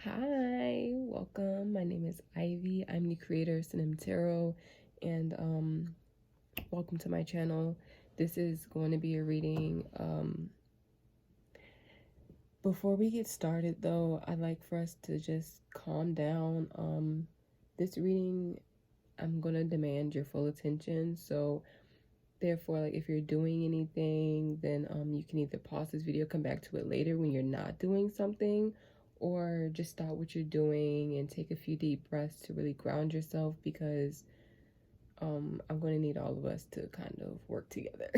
Hi, welcome. My name is Ivy. I'm the creator of Senim Tarot, and welcome to my channel. This is going to be a reading. Before we get started, though, I'd like for us to just calm down. This reading, I'm going to demand your full attention. So, therefore, like if you're doing anything, then you can either pause this video, come back to it later when you're not doing something, or just stop what you're doing and take a few deep breaths to really ground yourself, because I'm going to need all of us to kind of work together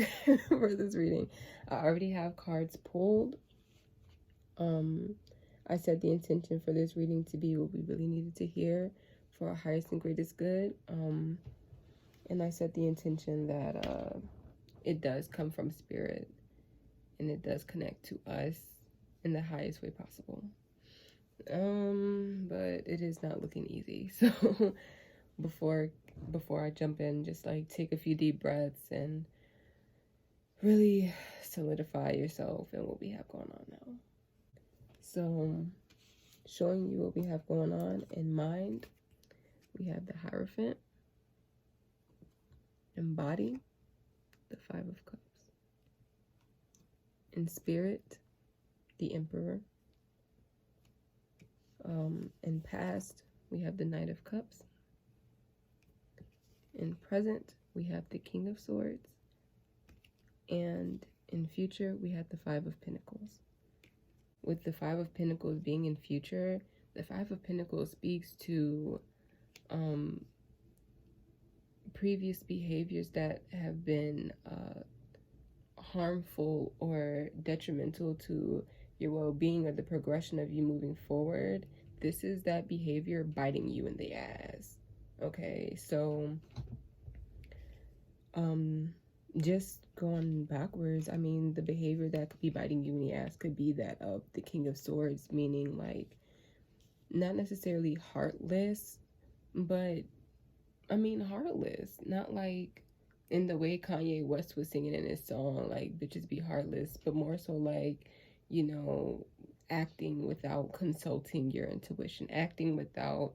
for this reading. I already have cards pulled. I said the intention for this reading to be what we really needed to hear for our highest and greatest good. And I set the intention that it does come from spirit and it does connect to us in the highest way possible. But it is not looking easy. So before I jump in, just like take a few deep breaths and really solidify yourself in what we have going on now. So showing you what we have going on in mind, we have the Hierophant. In body, the Five of Cups. In spirit, the Emperor. In past, we have the Knight of Cups. In present, we have the King of Swords. And in future, we have the Five of Pentacles. With the Five of Pentacles being in future, the Five of Pentacles speaks to previous behaviors that have been harmful or detrimental to your well-being or the progression of you moving forward. This is that behavior biting you in the ass. Okay, so just going backwards, I mean, the behavior that could be biting you in the ass could be that of the King of Swords, meaning like not necessarily heartless, but I mean heartless, not like in the way Kanye West was singing in his song, like bitches be heartless, but more so like, you know, acting without consulting your intuition, acting without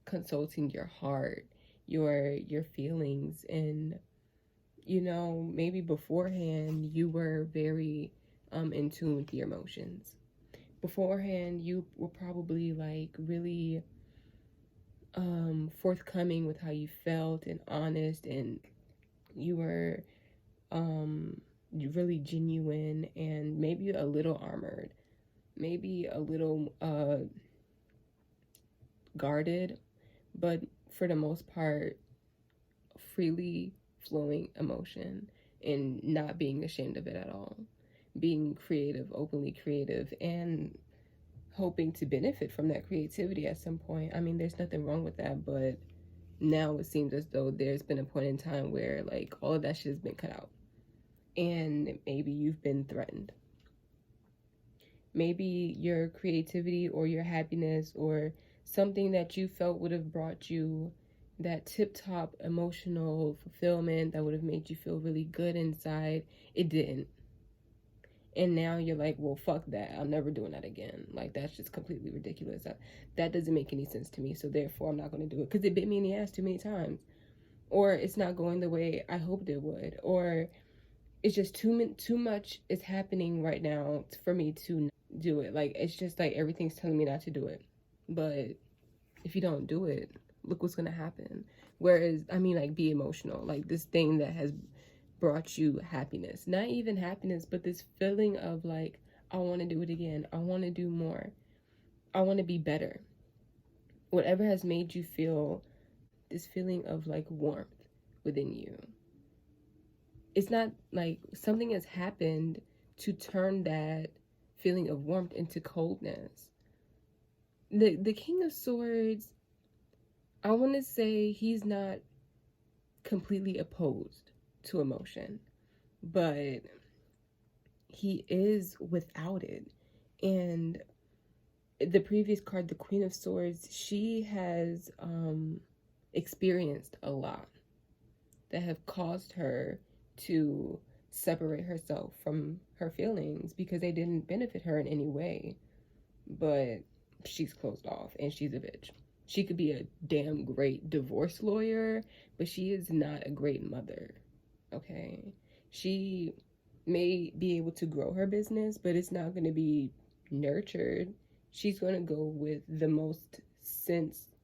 consulting your heart, your feelings. And you know, maybe beforehand you were very in tune with your emotions. Beforehand you were probably like really forthcoming with how you felt and honest, and you were really genuine and maybe a little armored, maybe a little guarded, but for the most part freely flowing emotion and not being ashamed of it at all, being creative, openly creative, and hoping to benefit from that creativity at some point. I mean, there's nothing wrong with that, but now it seems as though there's been a point in time where like all of that shit has been cut out, and maybe you've been threatened. Maybe your creativity or your happiness or something that you felt would have brought you that tip-top emotional fulfillment that would have made you feel really good inside, it didn't. And now you're like, well, fuck that, I'm never doing that again. Like, that's just completely ridiculous. That doesn't make any sense to me, so therefore I'm not going to do it because it bit me in the ass too many times, or it's not going the way I hoped it would, or it's just too much is happening right now for me to do it. Like, it's just like everything's telling me not to do it, but if you don't do it, look what's gonna happen. Whereas, I mean, like, be emotional, like this thing that has brought you happiness, not even happiness, but this feeling of like, I want to do it again, I want to do more, I want to be better. Whatever has made you feel this feeling of like warmth within you, it's not like something has happened to turn that feeling of warmth into coldness. The King of Swords, I want to say he's not completely opposed to emotion, but he is without it. And the previous card, the Queen of Swords, she has experienced a lot that have caused her to separate herself from her feelings because they didn't benefit her in any way. But she's closed off and she's a bitch. She could be a damn great divorce lawyer, but she is not a great mother. Okay? She may be able to grow her business, but it's not going to be nurtured. She's going to go with the most sensible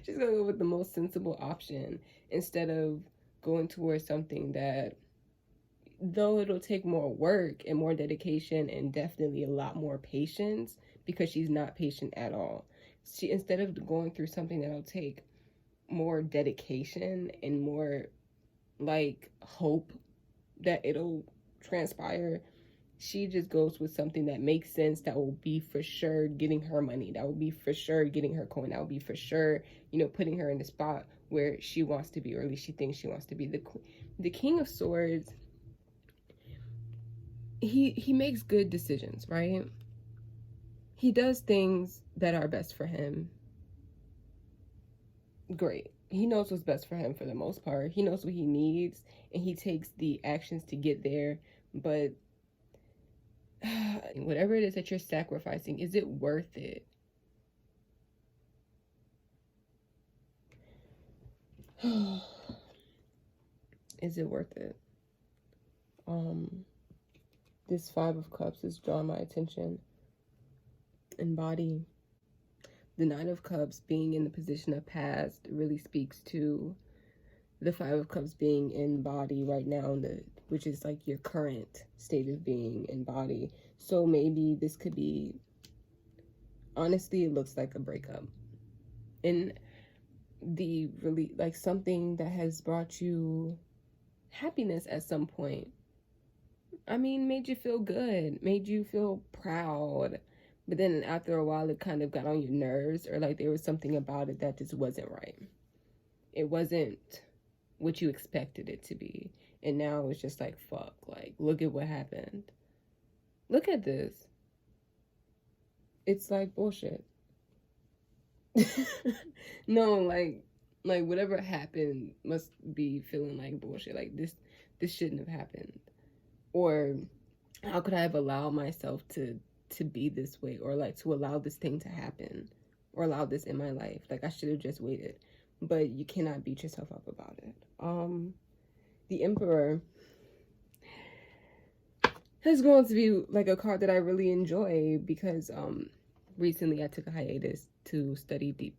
she's going to go with the most sensible option instead of going towards something that, though it'll take more work and more dedication and definitely a lot more patience, because she's not patient at all. She, instead of going through something that'll take more dedication and more like hope that it'll transpire, she just goes with something that makes sense, that will be for sure getting her money, that will be for sure getting her coin, that will be for sure, you know, putting her in the spot where she wants to be, or at least she thinks she wants to be. The King of Swords, he makes good decisions, right? He does things that are best for him. Great. He knows what's best for him for the most part. He knows what he needs and he takes the actions to get there. But whatever it is that you're sacrificing, is it worth it? Is it worth it? This Five of Cups has drawn my attention. And body. The Nine of Cups being in the position of past really speaks to the Five of Cups being in body right now, which is like your current state of being in body. So maybe this could be, honestly, it looks like a breakup. And the really, like something that has brought you happiness at some point. I mean, made you feel good, made you feel proud. But then after a while, it kind of got on your nerves, or like there was something about it that just wasn't right. It wasn't what you expected it to be. And now it's just like, fuck, like, look at what happened. Look at this. It's like bullshit. No, like whatever happened must be feeling like bullshit. Like this shouldn't have happened. Or how could I have allowed myself to be this way, or like to allow this thing to happen, or allow this in my life? Like I should have just waited. But you cannot beat yourself up about it. The Emperor is going to be like a card that I really enjoy, because recently I took a hiatus to study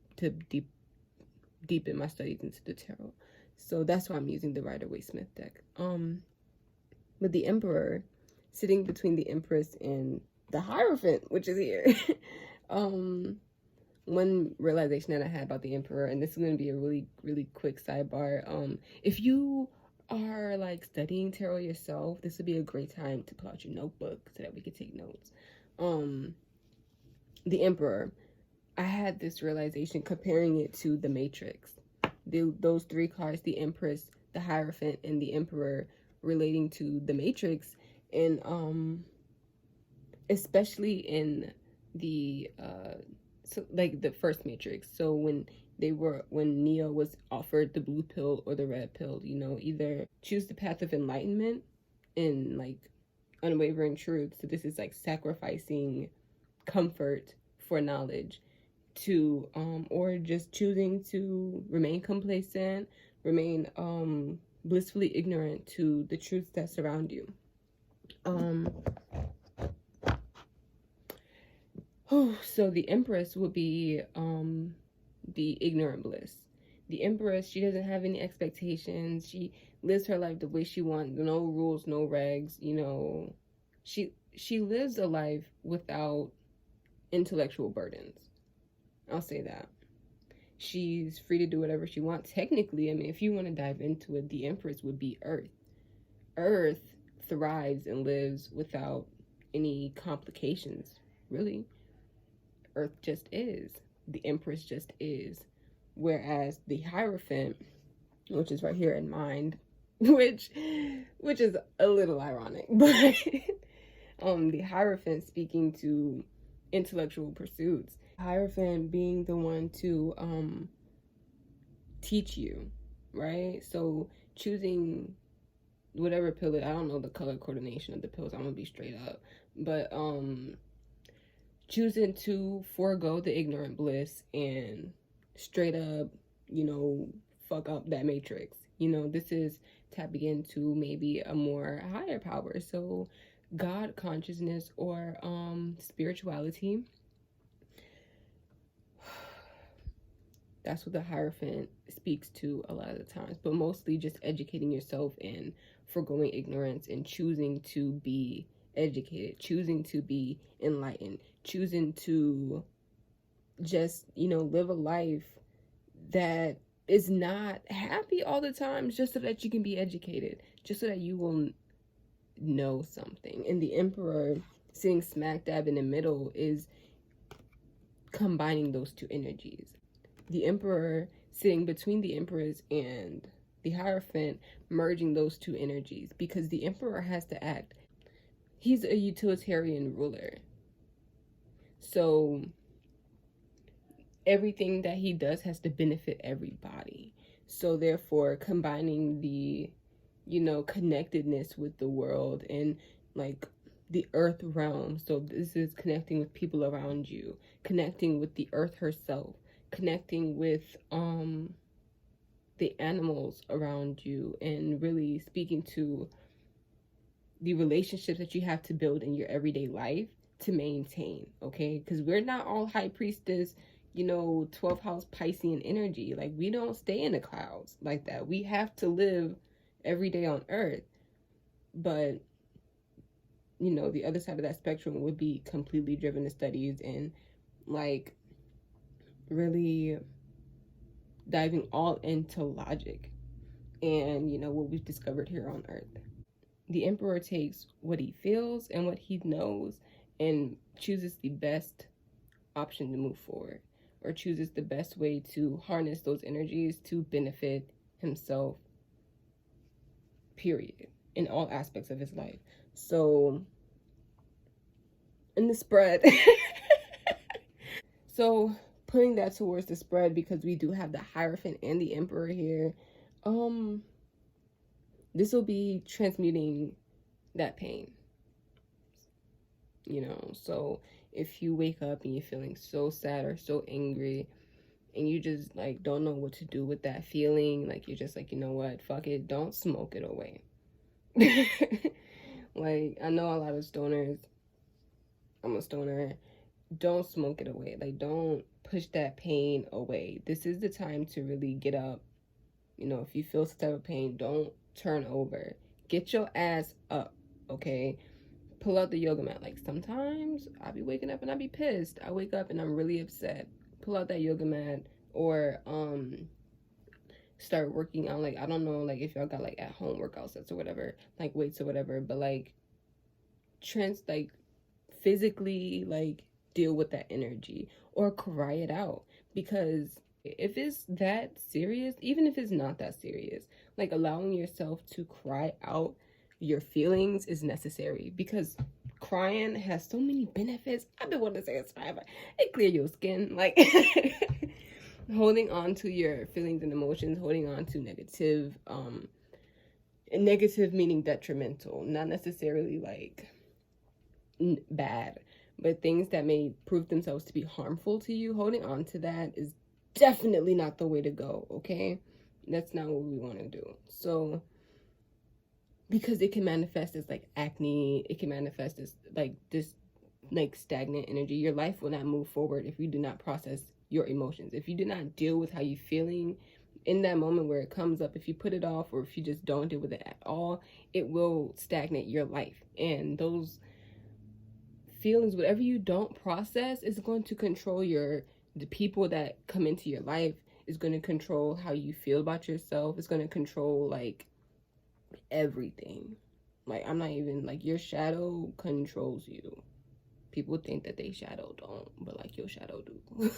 deepen my studies into the tarot. So that's why I'm using the Rider-Waite-Smith deck. But the Emperor, sitting between the Empress and the Hierophant, which is here. One realization that I had about the Emperor, and this is going to be a really, really quick sidebar. If you are like studying tarot yourself, this would be a great time to pull out your notebook so that we can take notes. The Emperor, I had this realization comparing it to the Matrix. Those three cards, the Empress, the Hierophant, and the Emperor, relating to the Matrix, and especially in the so like the first Matrix. So when Neo was offered the blue pill or the red pill, you know, either choose the path of enlightenment and like unwavering truth. So this is like sacrificing comfort for knowledge, to or just choosing to remain complacent, remain blissfully ignorant to the truths that surround you. So the Empress will be the ignorant bliss. The Empress, she doesn't have any expectations. She lives her life the way she wants. No rules, no regs, you know. She lives a life without intellectual burdens. I'll say that. She's free to do whatever she wants. Technically, I mean, if you want to dive into it, the Empress would be Earth. Earth thrives and lives without any complications, really. Earth just is. The Empress just is. Whereas the Hierophant, which is right here in mind, which is a little ironic, but the Hierophant speaking to intellectual pursuits. Hierophant being the one to teach you, right? So choosing whatever pill, I don't know the color coordination of the pills, I'm gonna be straight up, But choosing to forego the ignorant bliss and straight up, fuck up that matrix. This is tapping into maybe a more higher power. So God consciousness or spirituality. That's what the Hierophant speaks to a lot of the times, but mostly just educating yourself and foregoing ignorance and choosing to be educated, choosing to be enlightened, choosing to just, live a life that is not happy all the time just so that you can be educated, just so that you will know something. And the Emperor sitting smack dab in the middle is combining those two energies. The Emperor sitting between the Empress and the Hierophant, merging those two energies, because the Emperor has to act. He's a utilitarian ruler. So everything that he does has to benefit everybody. So therefore, combining the, connectedness with the world and like the earth realm. So this is connecting with people around you, connecting with the earth herself, connecting with the animals around you, and really speaking to the relationships that you have to build in your everyday life to maintain, okay? Because we're not all high priestess, 12th house Piscean energy. Like, we don't stay in the clouds like that. We have to live every day on earth. But, the other side of that spectrum would be completely driven to studies and, like, really diving all into logic and, what we've discovered here on earth. The Emperor takes what he feels and what he knows and chooses the best option to move forward, or chooses the best way to harness those energies to benefit himself, period, in all aspects of his life. So, in the spread, so putting that towards the spread, because we do have the Hierophant and the Emperor here, this will be transmuting that pain. So if you wake up and you're feeling so sad or so angry and you just like don't know what to do with that feeling, like you're just like, you know what, fuck it, don't smoke it away. Like, I know a lot of stoners, I'm a stoner, don't smoke it away. Like, don't push that pain away. This is the time to really get up. If you feel some type of pain, don't turn over. Get your ass up, okay? Pull out the yoga mat. Like, sometimes I'll be waking up and I'll be pissed. I wake up and I'm really upset. Pull out that yoga mat, or start working out. Like, I don't know, like, if y'all got like at home workout sets or whatever, like weights or whatever, but like like physically like deal with that energy or cry it out. Because if it's that serious, even if it's not that serious, like allowing yourself to cry out your feelings is necessary, because crying has so many benefits. I've been wanting to say it's forever. It clears your skin, like holding on to your feelings and emotions, holding on to negative meaning detrimental, not necessarily like bad, but things that may prove themselves to be harmful to you. Holding on to that is definitely not the way to go, okay? That's not what we want to do. So, because it can manifest as like acne, it can manifest as like this like stagnant energy. Your life will not move forward if you do not process your emotions, if you do not deal with how you're feeling in that moment where it comes up. If you put it off, or if you just don't deal with it at all, it will stagnate your life. And those feelings, whatever you don't process, is going to control the people that come into your life, is going to control how you feel about yourself. It's going to control like everything. Like, I'm not even like, your shadow controls you. People think that they shadow don't, but like your shadow do.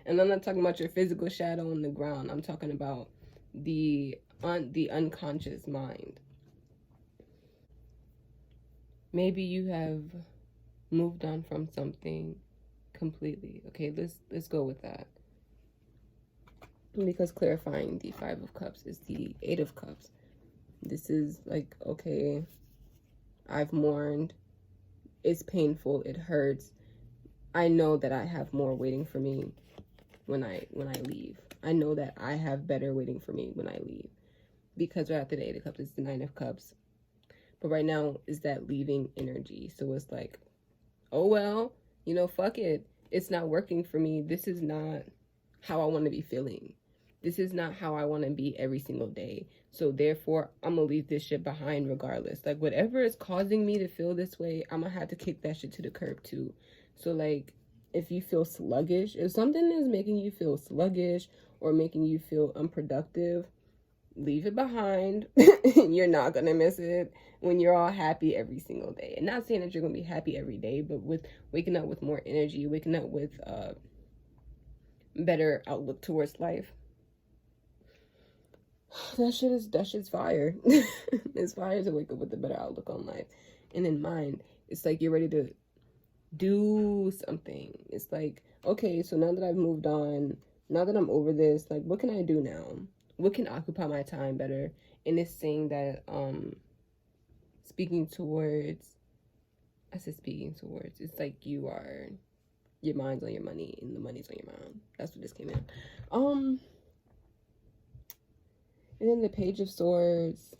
And I'm not talking about your physical shadow on the ground. I'm talking about the unconscious mind. Maybe you have moved on from something completely. Okay, let's go with that. Because clarifying the 5 of Cups is the 8 of Cups. This is like, okay, I've mourned. It's painful. It hurts. I know that I have more waiting for me when I leave. I know that I have better waiting for me when I leave. Because right after the 8 of Cups, it's the 9 of Cups. But right now is that leaving energy. So it's like, oh well, you know, fuck it. It's not working for me. This is not how I want to be feeling. This is not how I want to be every single day. So therefore, I'm going to leave this shit behind regardless. Like, whatever is causing me to feel this way, I'm going to have to kick that shit to the curb too. So like, if you feel sluggish, if something is making you feel sluggish or making you feel unproductive, leave it behind. You're not going to miss it when you're all happy every single day. And not saying that you're going to be happy every day, but with waking up with more energy, waking up with better outlook towards life. That shit's fire. It's fire to wake up with a better outlook on life. And in mind, it's like you're ready to do something. It's like, okay, so now that I've moved on, now that I'm over this, like, what can I do now? What can occupy my time better? And it's saying that speaking towards, it's like your mind's on your money and the money's on your mind. That's what this came in. And then the Page of Swords,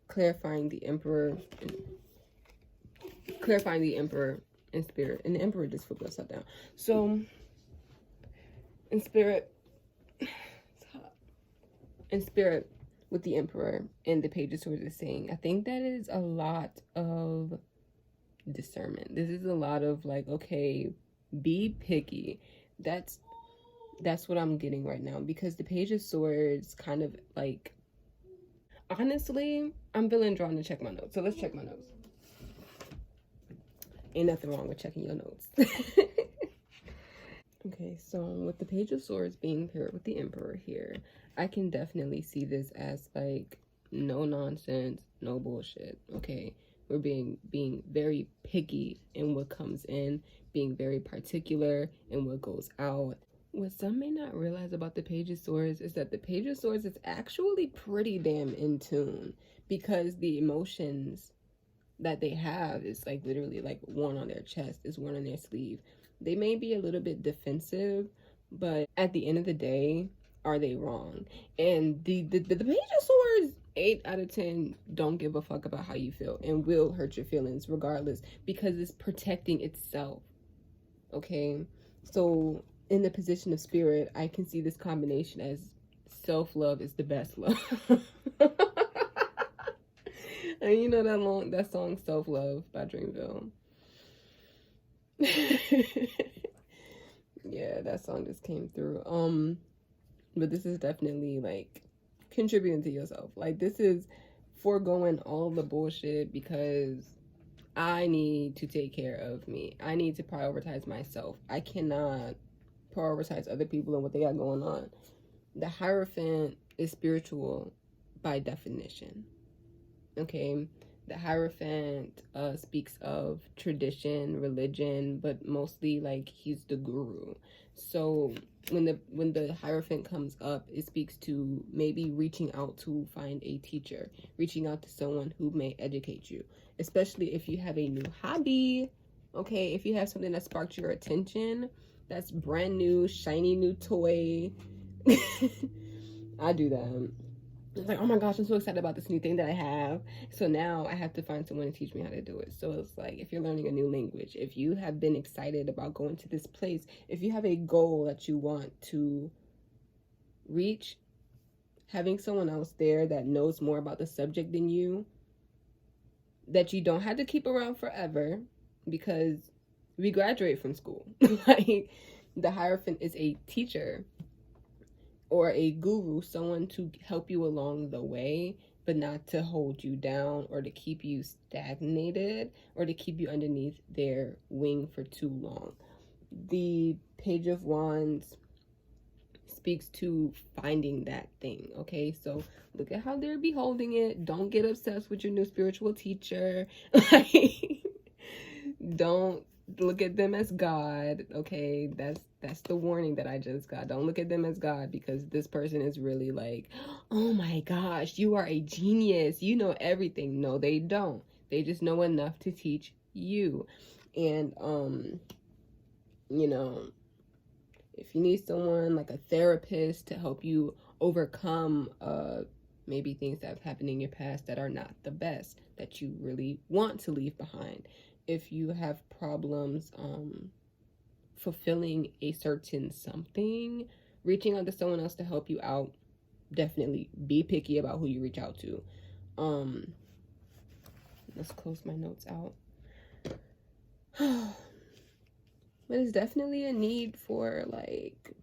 clarifying the Emperor in spirit. And the Emperor just flipped upside down. So, in spirit, with the Emperor and the Page of Swords is saying, I think that is a lot of discernment. This is a lot of like, okay, be picky. That's what I'm getting right now, because the Page of Swords kind of like, honestly, I'm feeling drawn to check my notes. So let's check my notes. Ain't nothing wrong with checking your notes. Okay, so with the Page of Swords being paired with the Emperor here, I can definitely see this as like no nonsense, no bullshit. Okay, we're being very picky in what comes in, being very particular in what goes out. What some may not realize about the Page of Swords is that the Page of Swords is actually pretty damn in tune, because the emotions that they have is like literally like worn on their chest, is worn on their sleeve. They may be a little bit defensive, but at the end of the day, are they wrong? And the Page of Swords, 8 out of 10 don't give a fuck about how you feel and will hurt your feelings regardless, because it's protecting itself. Okay, so in the position of spirit, I can see this combination as self-love is the best love. And you know that song Self-Love by Dreamville. Yeah, that song just came through. But this is definitely like contributing to yourself. Like, this is foregoing all the bullshit because I need to take care of me. I need to prioritize myself. I cannot prioritize other people and what they got going on. The Hierophant is spiritual by definition. Okay, the Hierophant speaks of tradition, religion, but mostly like he's the guru. So when the Hierophant comes up, it speaks to maybe reaching out to find a teacher, reaching out to someone who may educate you, especially if you have a new hobby. Okay, if you have something that sparked your attention, that's brand new, shiny new toy. I do that. It's like, oh my gosh, I'm so excited about this new thing that I have. So now I have to find someone to teach me how to do it. So it's like, if you're learning a new language, if you have been excited about going to this place, if you have a goal that you want to reach, having someone else there that knows more about the subject than you, that you don't have to keep around forever, because we graduate from school. Like, the Hierophant is a teacher or a guru, someone to help you along the way, but not to hold you down or to keep you stagnated or to keep you underneath their wing for too long. The Page of Wands speaks to finding that thing. Okay, so look at how they're beholding it. Don't get obsessed with your new spiritual teacher. Like, don't look at them as God. Okay, that's the warning that I just got. Don't look at them as God, because this person is really like, oh my gosh, you are a genius, you know everything. No, they don't. They just know enough to teach you. And you know, if you need someone like a therapist to help you overcome maybe things that have happened in your past that are not the best, that you really want to leave behind. If you have problems fulfilling a certain something, reaching out to someone else to help you out, definitely be picky about who you reach out to. Let's close my notes out. But it's definitely a need for like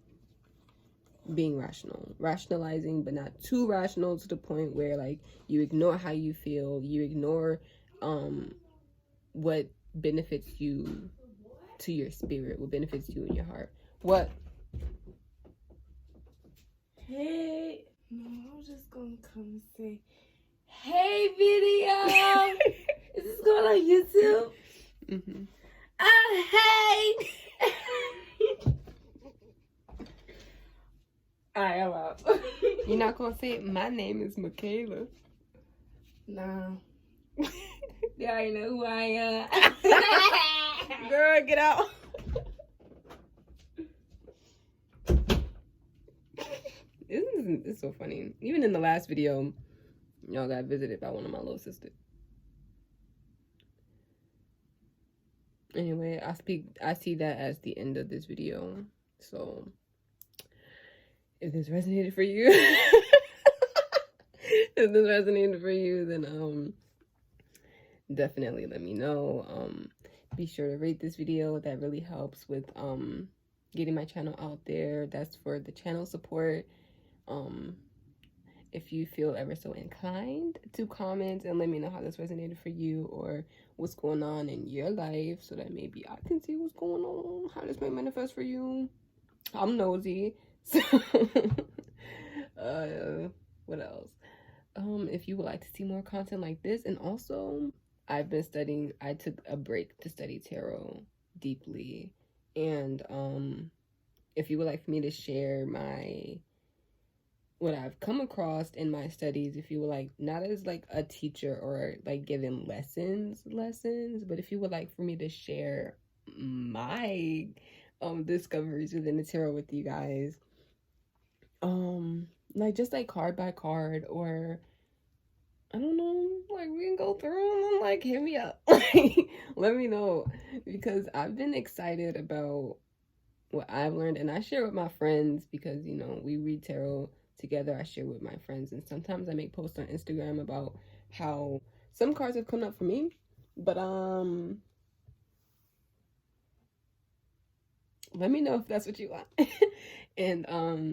being rationalizing, but not too rational to the point where like you ignore how you feel, you ignore what benefits you to your spirit, what benefits you in your heart. What? Hey, no, I was just gonna come and say, hey, video. Is this going on YouTube? Mm-hmm. Hey. Alright, I'm out. You're not gonna say it? My name is Michaela. Nah. They already know who I am. Girl, get out. It's so funny. Even in the last video, y'all got visited by one of my little sisters. Anyway, I see that as the end of this video. So if this resonated for you, then definitely let me know. Be sure to rate this video. That really helps with getting my channel out there. That's for the channel support. If you feel ever so inclined to comment and let me know how this resonated for you, or what's going on in your life, so that maybe I can see what's going on, how this may manifest for you. I'm nosy. So what else? If you would like to see more content like this, and also I took a break to study tarot deeply, and if you would like for me to share what I've come across in my studies, if you would like, not as like a teacher or like giving lessons, but if you would like for me to share my discoveries within the tarot with you guys, like just like card by card, or I don't know, like we can go through them and like hit me up. Let me know, because I've been excited about what I've learned, and I share with my friends, because you know we read tarot together. I share with my friends, and sometimes I make posts on Instagram about how some cards have come up for me. But let me know if that's what you want. And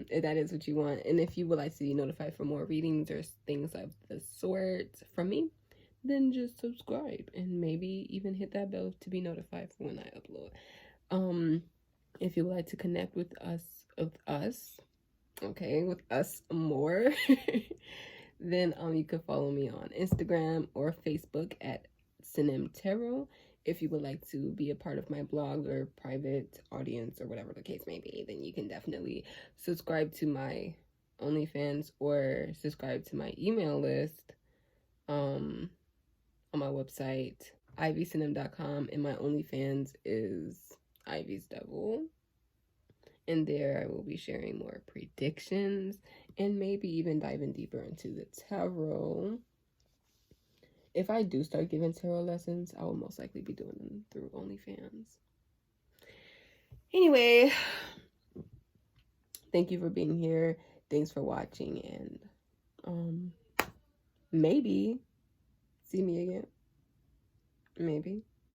if that is what you want, and if you would like to be notified for more readings or things of the sort from me, then just subscribe and maybe even hit that bell to be notified for when I upload. If you would like to connect with us more, then you can follow me on Instagram or Facebook at Senim Tarot. If you would like to be a part of my blog or private audience or whatever the case may be, then you can definitely subscribe to my OnlyFans or subscribe to my email list on my website, ivysenim.com, and my OnlyFans is Ivy's Devil. And there I will be sharing more predictions and maybe even diving deeper into the tarot. If I do start giving tarot lessons, I will most likely be doing them through OnlyFans. Anyway, thank you for being here. Thanks for watching, and maybe see me again. Maybe.